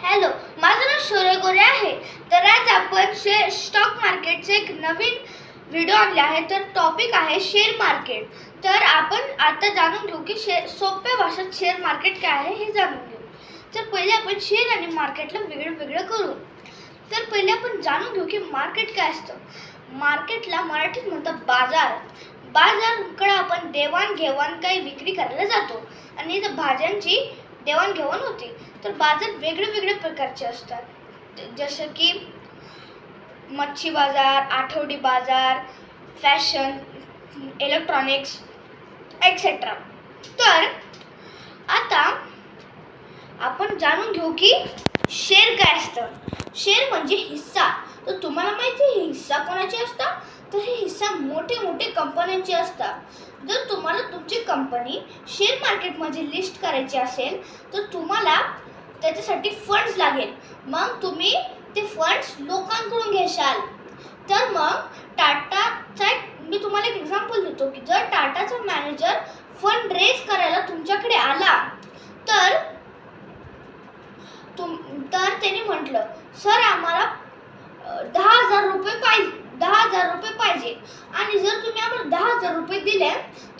Hello, माझं नाव शौर्य गोरे आहे। तर आज आपण स्टॉक मार्केटचे एक नवीन व्हिडिओ आणले आहे। तर टॉपिक आहे शेअर मार्केट। तर आपण आता जाणून घेऊ की सोप्या भाषेत शेअर मार्केट काय आहे हे जाणून घेऊ। तर पहिले आपण शेअर आणि मार्केटला वेगळं करू। तर पहिले आपण जाणून घेऊ की मार्केट काय असतं। मार्केटला मराठीत म्हणतात बाजार। बाजाराकडे आपण देवाणघेवाण काही विक्री करायला जातो आणि इथं भाज्यांची देवाणघेवाण होते। तर बाजार वेगळे प्रकारचे असतात, जसे की मच्छी बाजार, आठवडी बाजार, फॅशन, इलेक्ट्रॉनिक्स एक्सेट्रा। तर आता आपण जाणून घेऊ की शेअर काय असतं। शेअर म्हणजे हिस्सा। तर तुम्हाला माहिती आहे हिस्सा कोणाचे असतात? तर हे हिस्सा मोठे कंपन्यांचे असतात। जर तुम्हाला तुमची कंपनी शेअर मार्केटमध्ये लिस्ट करायची असेल तर तुम्हाला त्याच्यासाठी फंड्स लागेल। मग तुम्ही ते फंड्स लोकांकडून घेशाल। तर मग टाटाचा मी तुम्हाला एक एक्झाम्पल देतो की जर टाटाचा मॅनेजर फंड रेज करायला तुमच्याकडे आला तर त्याने म्हटलं, सर आम्हाला 10,000 रुपये पाहिजे आणि जर तुम्ही आम्हाला 10,000 रुपये दिले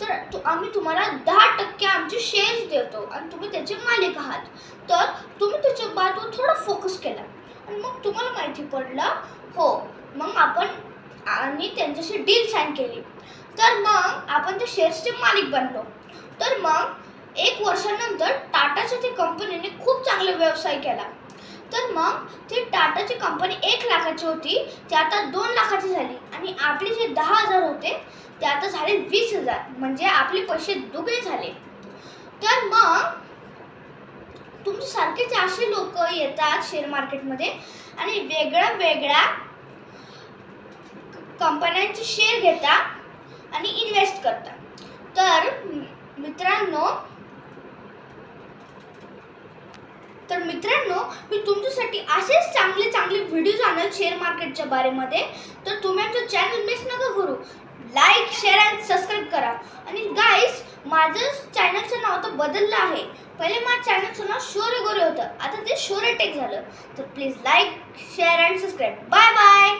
तर आम्ही तुम्हाला 10% आमचे शेअर्स देतो आणि तुम्ही त्याचे मालक आहात। तर तुम्ही त्याच्या बाजूवर थोडा फोकस केला आणि मग तुम्हाला माहिती पडलं हो, मग आपण आणि त्यांच्याशी डील साइन केली। तर मग आपण त्या शेअर्सचे मालक बनलो। तर मग 1 वर्षानंतर टाटाच्या त्या कंपनीने खूप चांगला व्यवसाय केला। तर मग ती टाटाची कंपनी 1 लाखाची होती, ती आता 2 लाखाची झाली आणि आपले जे 10,000 होते ते आता झाले 20,000, म्हणजे आपले पैसे दुगणे झाले। तर मग तुमच्या सारखेच असे लोक येतात शेअर मार्केटमध्ये आणि वेगळ्या कंपन्यांचे शेअर घेतात आणि इन्व्हेस्ट करतात। तर मित्रांनो मी तुमच्यासाठी असेच चांगले व्हिडिओज आणल शेअर मार्केटच्या बारेमध्ये। तर तुम्ही आमचं चॅनल मिस नका करू। लाईक, शेअर आणि सबस्क्राईब करा। आणि गाईस, माझं चॅनलचं नाव तर बदललं आहे। पहिले माझ्या चॅनलचं नाव शौर्य गोरे होतं, आता ते शौर्य टेक झालं। तर प्लीज लाईक, शेअर आणि सबस्क्राईब। Bye bye.